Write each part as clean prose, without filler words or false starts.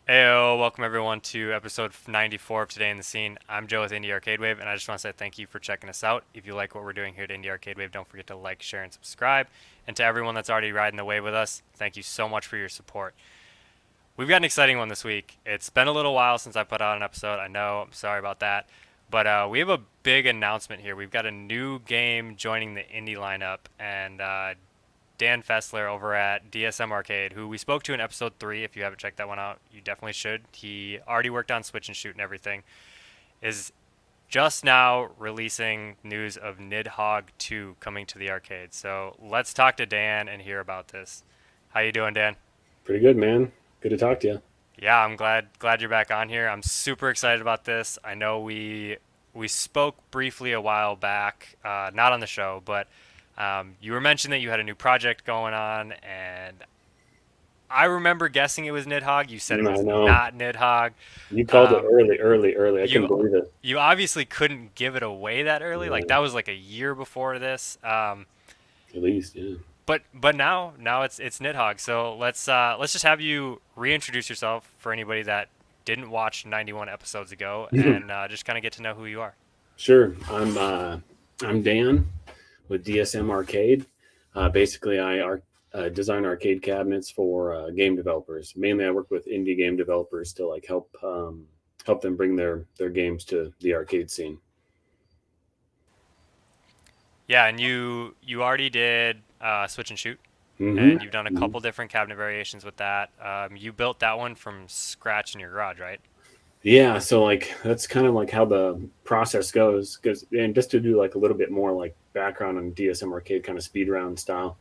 Heyo, welcome everyone to episode 94 of Today in the Scene. I'm Joe with Indie Arcade Wave, and I just want to say thank you for checking us out. If you like what we're doing here at Indie Arcade Wave, don't forget to like, share, and subscribe. And to everyone that's already riding the wave with us, thank you so much for your support. We've got an exciting one this week. It's been a little while since I put out an episode. I know, I'm sorry about that. But we have a big announcement here. We've got a new game joining the indie lineup, and Dan Fessler over at DSM Arcade, who we spoke to in episode 3. If you haven't checked that one out, you definitely should. He already worked on Switch and Shoot and everything. Is just now releasing news of Nidhogg 2 coming to the arcade. So let's talk to Dan and hear about this. How you doing, Dan? Pretty good, man. Good to talk to you. Yeah, I'm glad you're back on here. I'm super excited about this. I know we spoke briefly a while back, not on the show, but you were mentioning that you had a new project going on, and I remember guessing it was Nidhogg. You said it I was know. not Nidhogg. You called it Um, early, early, early. I couldn't you believe it. you obviously couldn't give it away that early. Like No, that was like a year before this. at least, yeah. But now it's Nidhogg. So let's just have you reintroduce yourself for anybody that didn't watch 91 episodes ago, and just kind of get to know who you are. Sure. I'm Dan with DSM Arcade. Basically, I design arcade cabinets for game developers. Mainly, I work with indie game developers to like help them bring their games to the arcade scene. Yeah, and you already did Switch and Shoot, hmm and you've done a couple different cabinet variations with that. You built that one from scratch in your garage, right? Yeah, so like that's kind of like how the process goes. Because and just to do like a little bit more like background on DSM Arcade kind of speed round style.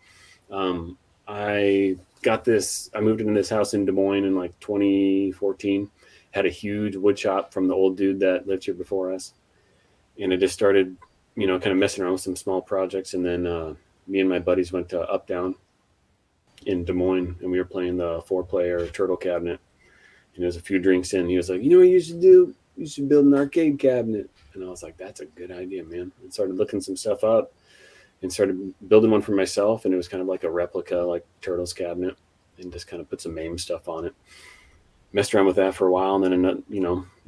Um, I got this. I moved into this house in Des Moines in like 2014. Had a huge wood shop from the old dude that lived here before us, and I just started, kind of messing around with some small projects. And then me and my buddies went to Up Down in Des Moines, and we were playing the four-player turtle cabinet. And there's a few drinks in. He was like, "You know what you should do? You should build an arcade cabinet." And I was like, "That's a good idea, man." And started looking some stuff up and started building one for myself. And it was kind of like a replica, like Turtles cabinet, and just kind of put some MAME stuff on it. Messed around with that for a while, and then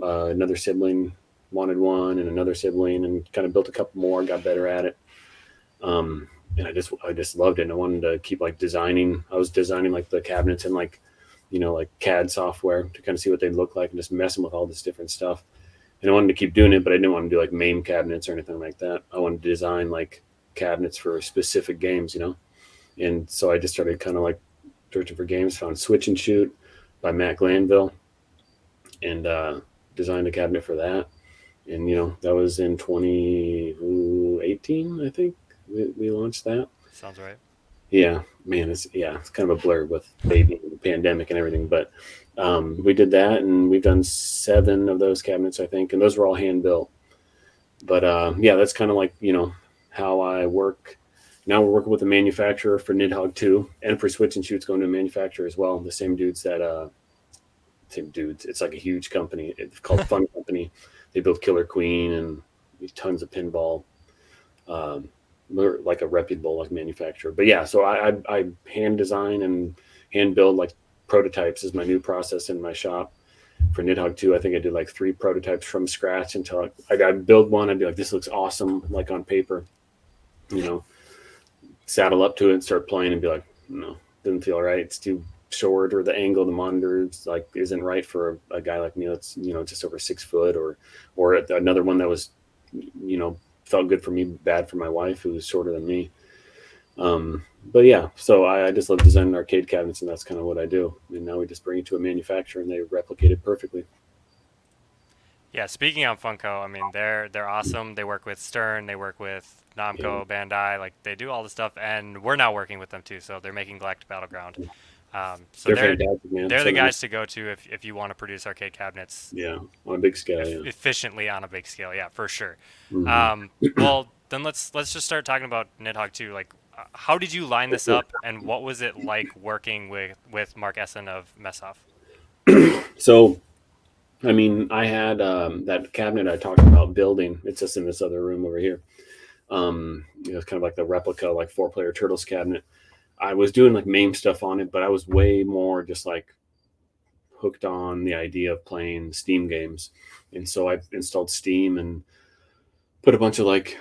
another sibling wanted one, and another sibling, and kind of built a couple more. Got better at it, and I just loved it. And I wanted to keep like designing. I was designing like the cabinets and like like CAD software to kind of see what they look like and just messing with all this different stuff. And I wanted to keep doing it, but I didn't want to do like MAME cabinets or anything like that. I wanted to design like cabinets for specific games. And so I just started kind of like searching for games, found Switch and Shoot by Matt Glanville, and designed a cabinet for that. And that was in 2018, I think we launched that. Sounds right. Yeah, man, it's kind of a blur with baby and the pandemic and everything, but we did that, and we've done 7 of those cabinets, I think, and those were all hand built. But yeah, that's kind of like how I work. Now we're working with a manufacturer for Nidhogg 2, and for Switch and Shoot's going to a manufacturer as well. The same dudes. It's like a huge company. It's called Fun Company. They build Killer Queen and tons of pinball. Um, we're like a reputable like manufacturer. But yeah, so I hand design and hand build like prototypes is my new process in my shop for Nidhogg 2. I think I did like 3 prototypes from scratch until I'd build one. I'd be like, this looks awesome, like on paper, you know, saddle up to it and start playing and be like, no, doesn't feel right. It's too short, or the angle of the monitor like isn't right for a guy like me that's just over 6 foot, or another one that was felt good for me, bad for my wife who was shorter than me. But yeah, so I just love designing arcade cabinets, and that's kind of what I do. And now we just bring it to a manufacturer, and they replicate it perfectly. Yeah, speaking on Funko, I mean they're awesome. They work with Stern, they work with Yeah, Namco, Bandai, like they do all the stuff, and we're now working with them too. So they're making Galactic Battleground. So they're fantastic, man. they're So the nice. guys to go to if you want to produce arcade cabinets Yeah, on a big scale. Yeah. efficiently on a big scale. Yeah, for sure. hmm Well, then let's just start talking about Nidhogg too. Like, how did you line this up, and what was it like working with Mark Essen of Meshoff? So I mean, I had that cabinet I talked about building. It's just in this other room over here. It's kind of like the replica, like four-player Turtles cabinet. I was doing like MAME stuff on it, but I was way more just like hooked on the idea of playing Steam games, and so I installed Steam and put a bunch of like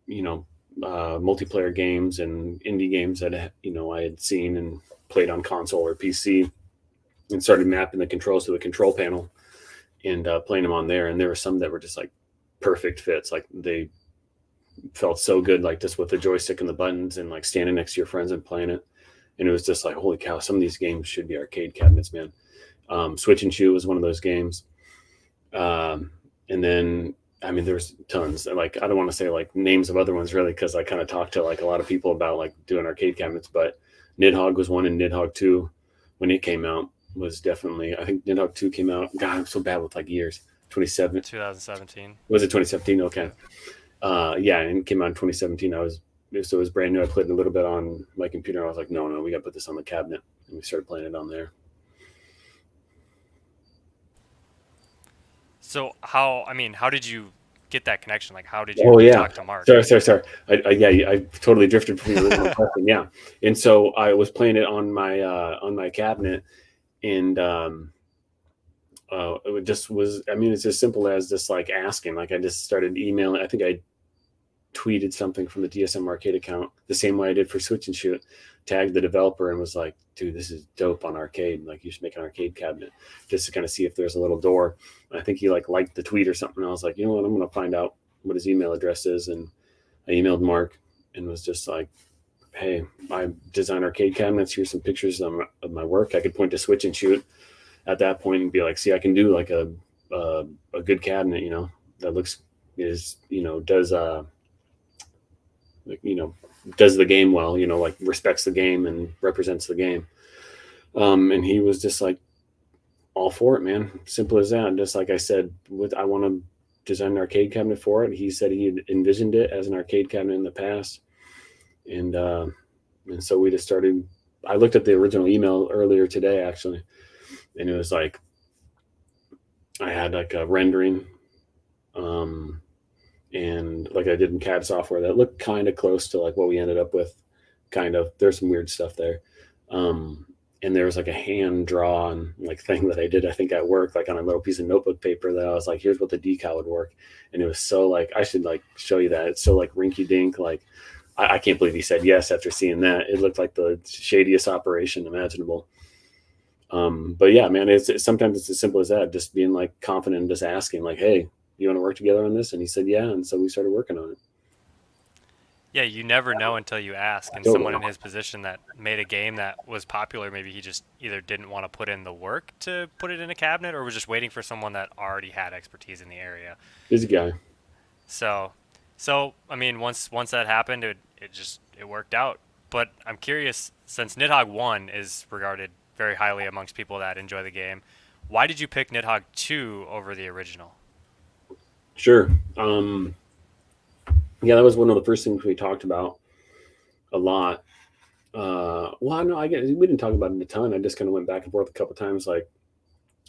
you know multiplayer games and indie games that I had seen and played on console or PC, and started mapping the controls to the control panel and playing them on there. And there were some that were just like perfect fits, like they felt so good, like just with the joystick and the buttons, and like standing next to your friends and playing it. And it was just like, holy cow, some of these games should be arcade cabinets, man. Switch and Shoot was one of those games. And then, I mean, there's tons. Like, I don't want to say like names of other ones really, because I kind of talked to like a lot of people about like doing arcade cabinets. But Nidhogg was one, and Nidhogg 2, when it came out, was definitely, I think Nidhogg 2 came out. God, I'm so bad with like years. 27. 2017. Was it 2017? Okay. Yeah. Yeah, and it came out in 2017. So it was brand new. I played a little bit on my computer. I was like, no, we got to put this on the cabinet, and we started playing it on there. So how did you get that connection? Like, how did Oh you yeah, talk to Mark? sorry. I totally drifted from your original question. Yeah, and so I was playing it on my cabinet, and it just was. I mean, it's as simple as just like asking. Like I just started emailing. I think I tweeted something from the DSM Arcade account the same way I did for Switch and Shoot, tagged the developer and was like, dude, this is dope on arcade. Like you should make an arcade cabinet just to kind of see if there's a little door. And I think he like liked the tweet or something. I was like, you know what, I'm going to find out what his email address is. And I emailed Mark and was just like, hey, I design arcade cabinets. Here's some pictures of my work. I could point to Switch and Shoot at that point and be like, see, I can do like a good cabinet, that looks does does the game well, like respects the game and represents the game. And he was just like all for it, man. Simple as that. Just like I said, I want to design an arcade cabinet for it. He said he had envisioned it as an arcade cabinet in the past. And so we just started. I looked at the original email earlier today, actually, and it was like I had like a rendering, and like I did in CAD software that looked kind of close to like what we ended up with. Kind of, there's some weird stuff there. And there was like a hand drawn like thing that I did, I think at work, like on a little piece of notebook paper that I was like, here's what the decal would work. And it was so like, I should like show you that. It's so like rinky dink. Like I can't believe he said yes after seeing that. It looked like the shadiest operation imaginable. But yeah, man, it's sometimes it's as simple as that. Just being like confident and just asking like, hey, you want to work together on this? And he said, yeah. And so we started working on it. Yeah, you never know until you ask. And Totally. someone in his position that made a game that was popular, maybe he just either didn't want to put in the work to put it in a cabinet, or was just waiting for someone that already had expertise in the area. He's a guy. So, so I mean, once that happened, it worked out. But I'm curious, since Nidhogg 1 is regarded very highly amongst people that enjoy the game, why did you pick Nidhogg 2 over the original? Sure. Yeah, that was one of the first things we talked about a lot. Well, no, I guess we didn't talk about it a ton. I just kind of went back and forth a couple of times. Like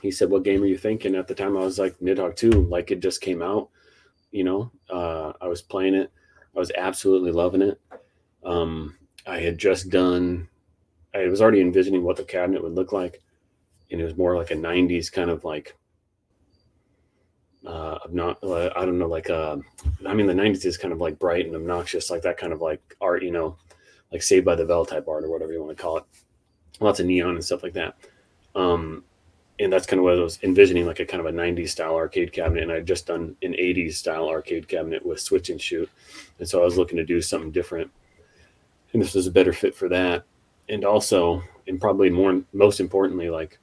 he said, "What game are you thinking?" At the time, I was like, "Nidhogg 2." Like it just came out. I was playing it. I was absolutely loving it. I had just done. I was already envisioning what the cabinet would look like, and it was more like a '90s kind of like not I don't know, like I mean the '90s is kind of like bright and obnoxious, like that kind of like art, like Saved by the Bell type art or whatever you want to call it. Lots of neon and stuff like that. um and that's kind of what I was envisioning, like a kind of a '90s style arcade cabinet, and I'd just done an '80s style arcade cabinet with Switch and Shoot, and so I was looking to do something different, and this was a better fit for that. And also, and probably most importantly, like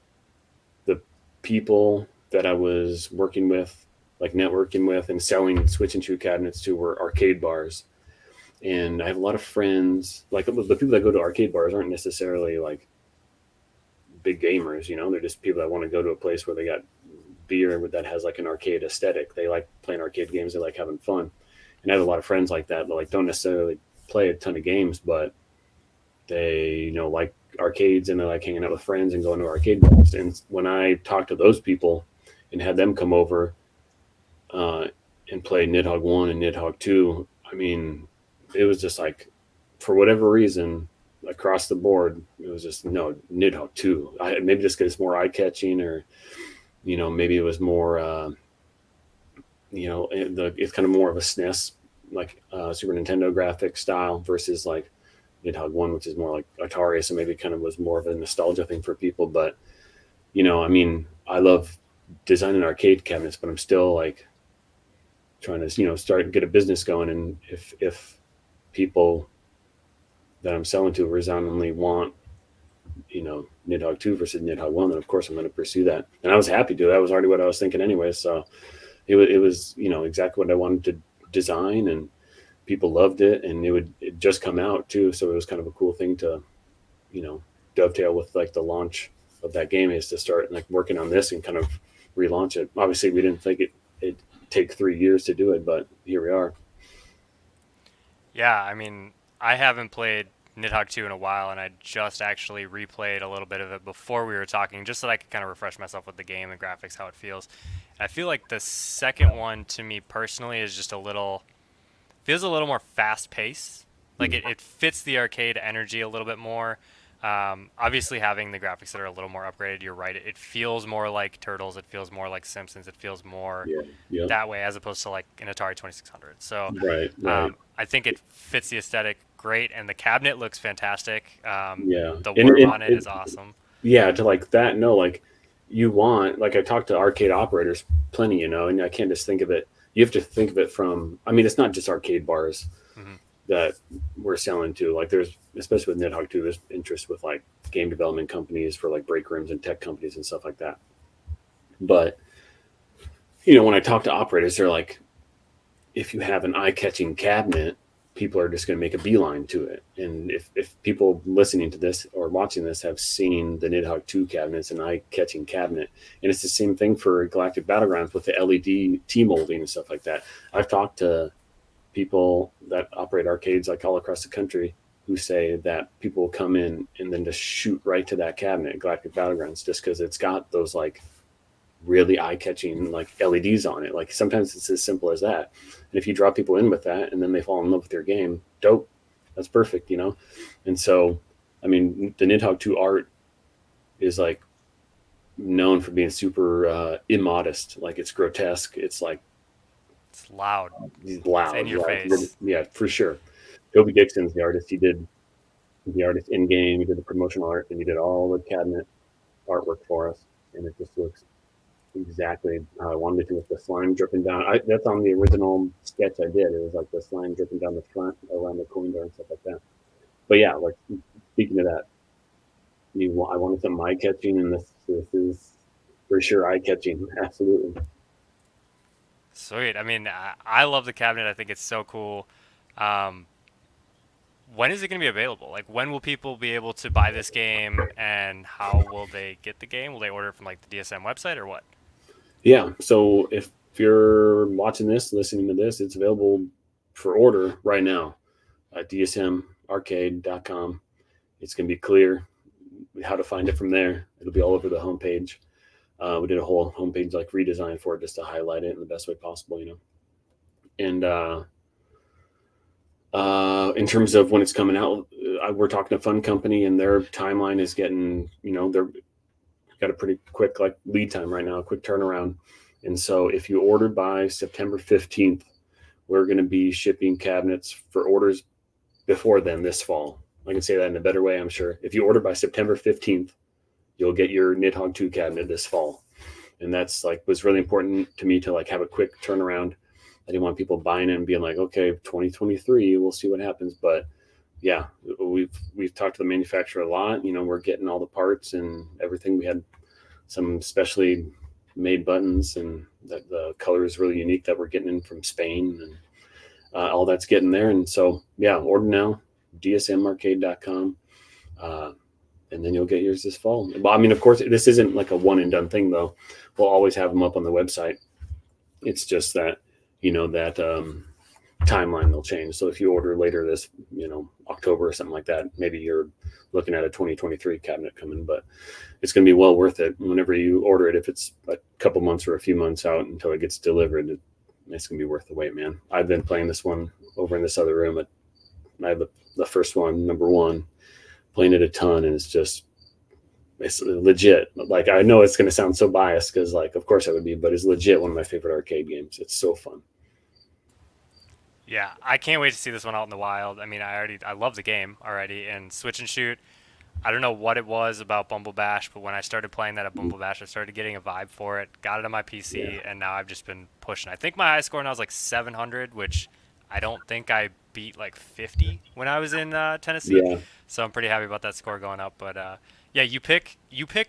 the people that I was working with, like networking with and selling Switch and Shoot cabinets to, were arcade bars. And I have a lot of friends, like the people that go to arcade bars aren't necessarily like big gamers, they're just people that want to go to a place where they got beer that has like an arcade aesthetic. They like playing arcade games, they like having fun. And I have a lot of friends like that like don't necessarily play a ton of games, but they like arcades, and they like hanging out with friends and going to arcade bars. And when I talked to those people and had them come over and play Nidhogg 1 and Nidhogg 2, I mean, it was just like, for whatever reason, across the board, it was just no Nidhogg 2. Maybe just because it's more eye catching, or maybe it was more it's kind of more of a SNES, like Super Nintendo graphic style, versus like Nidhogg 1, which is more like Atari. So maybe it kind of was more of a nostalgia thing for people. But I mean, I love designing arcade cabinets, but I'm still like trying to start and get a business going. And if people that I'm selling to resoundingly want Nidhogg 2 versus Nidhogg 1, then of course I'm going to pursue that. And I was happy to. That was already what I was thinking anyway. So it was exactly what I wanted to design, and people loved it, and it just come out too. So it was kind of a cool thing to dovetail with like the launch of that game, is to start like working on this and kind of relaunch it. Obviously we didn't think it'd take 3 years to do it, but here we are. Yeah, I mean, I haven't played Nidhogg 2 in a while, and I just actually replayed a little bit of it before we were talking, just so that I could kind of refresh myself with the game and graphics, how it feels. And I feel like the second one, to me personally, is just feels a little more fast paced. Like Mm. it fits the arcade energy a little bit more. Obviously, having the graphics that are a little more upgraded, you're right. It feels more like Turtles. It feels more like Simpsons. It feels more Yeah. Yep. that way as opposed to like an Atari 2600. So Right. I think it fits the aesthetic great, and the cabinet looks fantastic. Yeah. The And worm on it is awesome. yeah, to like that, no, like you want, like I talked to arcade operators plenty, and I can't just think of it. You have to think of it from, I mean, it's not just arcade bars Hmm. that we're selling to. Like there's, especially with Nidhogg 2, there's interest with like game development companies for like break rooms and tech companies and stuff like that. But, when I talk to operators, they're like, if you have an eye catching cabinet, people are just going to make a beeline to it. And if people listening to this or watching this have seen the Nidhogg 2 cabinet, it's an eye catching cabinet. And it's the same thing for Galactic Battlegrounds with the LED T molding and stuff like that. I've talked to people that operate arcades like all across the country who say that people will come in and then just shoot right to that cabinet, Galactic Battlegrounds, just because it's got those like really eye-catching like LEDs on it. Like sometimes it's as simple as that. And if you draw people in with that and then they fall in love with your game, dope. That's perfect, And so, I mean, the Nidhogg 2 art is like known for being super immodest. Like it's grotesque. It's like It's loud. It's in loud. your Like, face. yeah, for sure. Toby Dixon's the artist. He did the artist in game. He did the promotional art, and he did all the cabinet artwork for us. And it just looks exactly how I wanted it to, with the slime dripping down. That's on the original sketch I did. It was like the slime dripping down the front around the coin door and stuff like that. But yeah, like speaking of that, I wanted some eye catching, and this is for sure eye catching. Absolutely. Sweet. I mean, I love the cabinet. I think it's so cool. Um, when is it going to be available? Like, when will people be able to buy this game, and how will they get the game? Will they order it from like the DSM website or what? Yeah. So if you're watching this, listening to this, it's available for order right now at dsmarcade.com. It's going to be clear how to find it from there. It'll be all over the homepage. We did a whole homepage like redesign for it, just to highlight it in the best way possible. And in terms of when it's coming out, we're talking to Fun Company, and their timeline is getting, they're got a pretty quick like lead time right now, a quick turnaround. And so if you order by September 15th, we're going to be shipping cabinets for orders before then this fall. I can say that in a better way, I'm sure. If you order by September 15th, you'll get your Nidhogg 2 cabinet this fall. And that's like was really important to me, to like have a quick turnaround. I didn't want people buying it and being like, okay, 2023, we'll see what happens. But yeah, we've talked to the manufacturer a lot. We're getting all the parts and everything. We had some specially made buttons, and the color is really unique that we're getting in from Spain, and all that's getting there. And so, yeah, order now, dsmarcade.com. And then you'll get yours this fall. Well, I mean, of course, this isn't like a one and done thing, though. We'll always have them up on the website. It's just that, that timeline will change. So if you order later this, October or something like that, maybe you're looking at a 2023 cabinet coming, but it's going to be well worth it whenever you order it. If it's a couple months or a few months out until it gets delivered, it's going to be worth the wait, man. I've been playing this one over in this other room. I have the first one, number one. playing it a ton, and it's legit. Like, I know it's going to sound so biased because, like, of course I would be, but it's legit one of my favorite arcade games. It's so fun. Yeah, I can't wait to see this one out in the wild. I mean, I love the game already, and Switch and Shoot. I don't know what it was about Bumble Bash, but when I started playing that at Bumble Bash, I started getting a vibe for it. Got it on my Yeah, PC, and now I've just been pushing. I think my high score now is like 700, which I don't think I beat like 50 when I was in Tennessee. yeah, So I'm pretty happy about that score going up. But yeah, you pick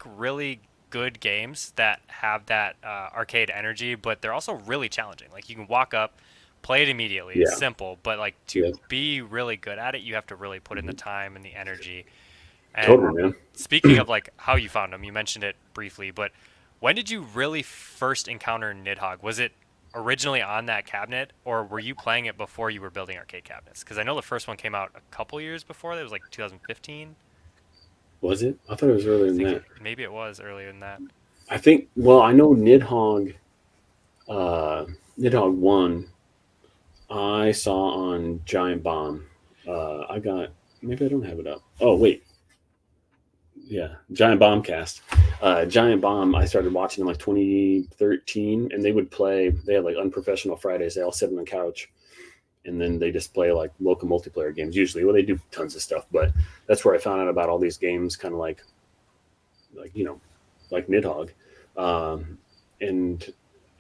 really good games that have that arcade energy, but they're also really challenging. Like you can walk up, play it immediately. It's yeah, simple, but like to yeah. be really good at it, you have to really put in the time and the energy. And Totally, speaking man. of like how you found them, you mentioned it briefly, but when did you really first encounter Nidhogg? Was it originally on that cabinet, or were you playing it before you were building arcade cabinets? Because I know the first one came out a couple years before. That was like 2015. Was it? I thought it was earlier I than think that. maybe it was earlier than that. I think. Well, I know Nidhogg. Uh, Nidhogg one. I saw on Giant Bomb. I got. Maybe I don't have it up. Oh wait, yeah, Giant Bombcast. Giant Bomb. I started watching in like 2013, and they would play. They had like unprofessional Fridays. They all sit on the couch, and then they just play like local multiplayer games. Usually, well, they do tons of stuff, but that's where I found out about all these games. Kind of like like Nidhogg, and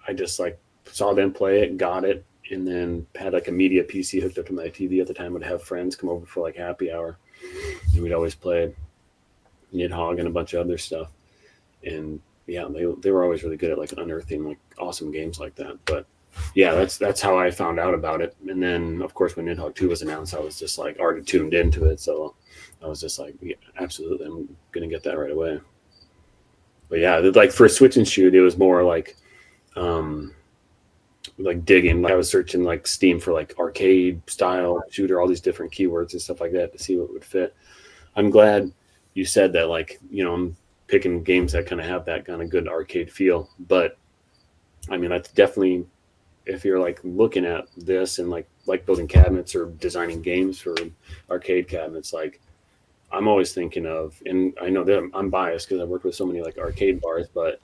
I just like saw them play it, got it, and then had like a media PC hooked up to my TV at the time. Would have friends come over for like happy hour, and we'd always play Nidhogg and a bunch of other stuff. And yeah, they were always really good at like unearthing like awesome games like that. But yeah, that's how I found out about it. And then of course when Nidhogg 2 was announced, I was just like already tuned into it. So I was just like, yeah, absolutely, I'm gonna get that right away. But yeah, like for Switch and Shoot, it was more um like digging. Like I was searching like Steam for like arcade style shooter, all these different keywords and stuff like that to see what would fit. I'm glad you said that. Like, I'm picking games that kind of have that kind of good arcade feel. But I mean, that's definitely, if you're like looking at this and like building cabinets or designing games for arcade cabinets, like I'm always thinking of, and I know that I'm biased because I worked with so many like arcade bars, but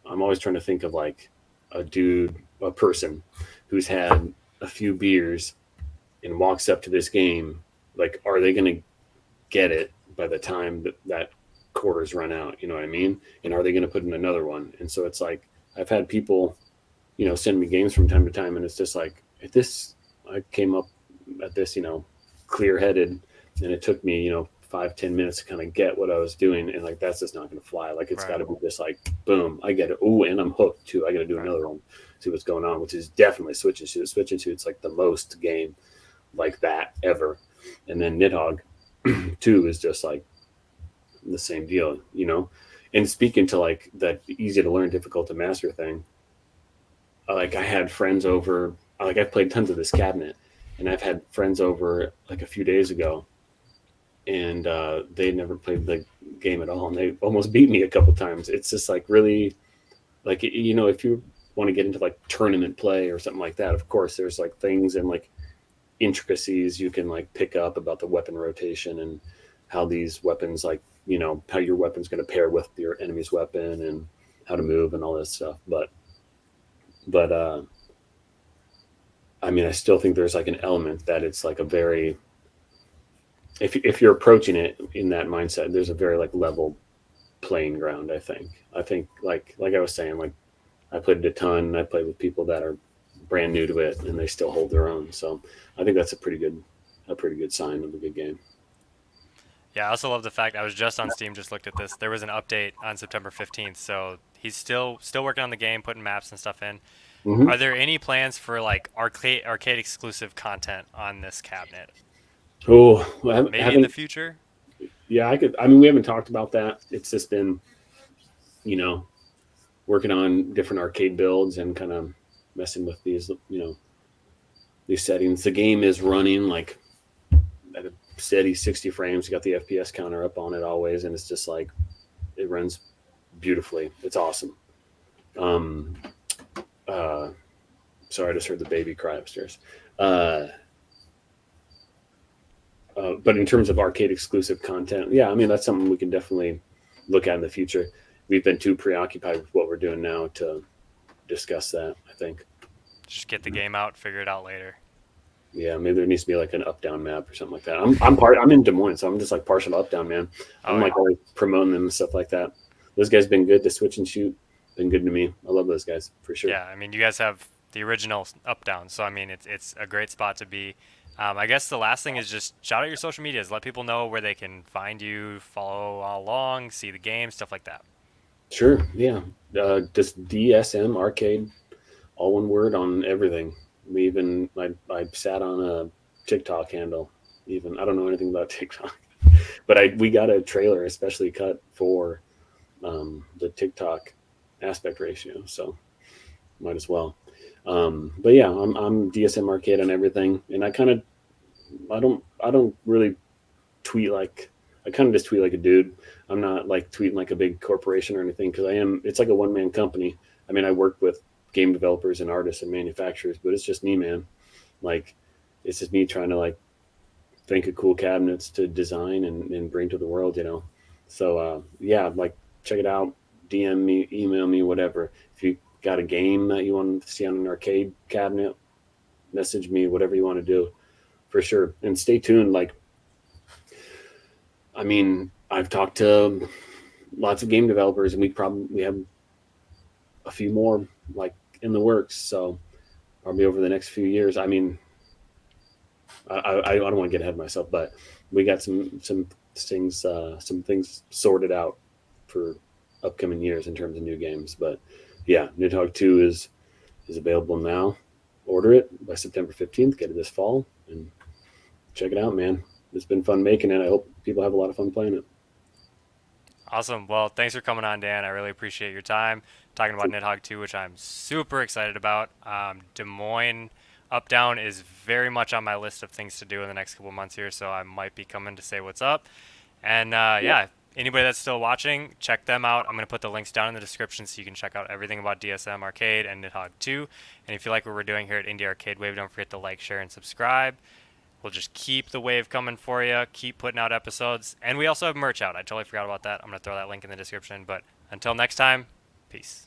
I'm always trying to think of like a person who's had a few beers and walks up to this game. Like, are they going to get it by the time that quarters run out? You know what I mean? And are they going to put in another one? And so it's like I've had people, send me games from time to time, and it's just like at this, I came up at this, clear headed, and it took me, 5-10 minutes to kind of get what I was doing, and like that's just not going to fly. Like it's got Right, to be just like boom, I get it. Oh, and I'm hooked too. I got to do right. another one, see what's going on, which is definitely Switch and Shoot. Switch and Shoot, it's like the most game like that ever. And then Nidhogg 2 is just like the same deal. And speaking to like that easy to learn, difficult to master thing, like I had friends over, like I've played tons of this cabinet, and I've had friends over like a few days ago, and they never played the game at all, and they almost beat me a couple times. It's just like really, like, if you want to get into like tournament play or something like that, of course there's like things and like intricacies you can like pick up about the weapon rotation and how these weapons, like, how your weapon's going to pair with your enemy's weapon and how to move and all this stuff. But I mean, I still think there's like an element that it's like a very, if you're approaching it in that mindset, there's a very like level playing ground. I think like I was saying, like I played it a ton, and I played with people that are brand new to it, and they still hold their own. So I think that's a pretty good sign of a good game. Yeah, I also love the fact I was just on Steam, just looked at this. There was an update on September 15th, so he's still working on the game, putting maps and stuff in. Mm-hmm. Are there any plans for like arcade exclusive content on this cabinet? Oh, well, I Maybe in the haven't. future? Yeah, I could. I mean, we haven't talked about that. It's just been, you know, working on different arcade builds and kind of messing with these settings. The game is running like at a steady 60 frames. You got the FPS counter up on it always, and it's just like it runs beautifully. It's awesome. Um, uh, Sorry, I just heard the baby cry upstairs. Uh, But in terms of arcade exclusive content, yeah, I mean that's something we can definitely look at in the future. We've been too preoccupied with what we're doing now to discuss that. I think. Just get the game out, figure it out later. Yeah, maybe there needs to be like an up down map or something like that. I'm in Des Moines, so I'm just like partial up down man. I'm Oh like yeah. always promoting them and stuff like that. Those guys been good to switch and shoot. Been good to me. I love those guys for sure. Yeah, I mean, you guys have the original up down, so I mean, it's a great spot to be. I guess the last thing is just shout out your social medias. Let people know where they can find you, follow along, see the game, stuff like that. Sure. Yeah. Just DSM Arcade, all one word on everything. We even I sat on a TikTok handle. Even I don't know anything about TikTok, but I we got a trailer especially cut for the TikTok aspect ratio. So might as well. But yeah, I'm DSM Arcade on everything, and I don't really tweet like I kind of just tweet like a dude. I'm not like tweeting like a big corporation or anything because I am. It's like a one man company. I mean, I work with game developers and artists and manufacturers, but it's just me, man. Like, it's just me trying to like think of cool cabinets to design and bring to the world, you know. So yeah, like check it out. DM me, email me, whatever. If you got a game that you want to see on an arcade cabinet, message me, whatever you want to do, for sure. And stay tuned. Like, I mean, I've talked to lots of game developers, and we have a few more like in the works. So probably over the next few years. I mean, I don't want to get ahead of myself, but we got some things sorted out for upcoming years in terms of new games. But yeah, Nidhogg 2 is available now. Order it by September 15th. Get it this fall and check it out, man. It's been fun making it. I hope people have a lot of fun playing it. Awesome. Well, thanks for coming on, Dan. I really appreciate your time talking about Nidhogg 2, which I'm super excited about. Des Moines Up Down is very much on my list of things to do in the next couple of months here, so I might be coming to say what's up. And Yeah. yeah, anybody that's still watching, check them out. I'm going to put the links down in the description so you can check out everything about DSM Arcade and Nidhogg 2. And if you like what we're doing here at Indie Arcade Wave, don't forget to like, share, and subscribe. We'll just keep the wave coming for you, keep putting out episodes. And we also have merch out. I totally forgot about that. I'm going to throw that link in the description. But until next time, peace.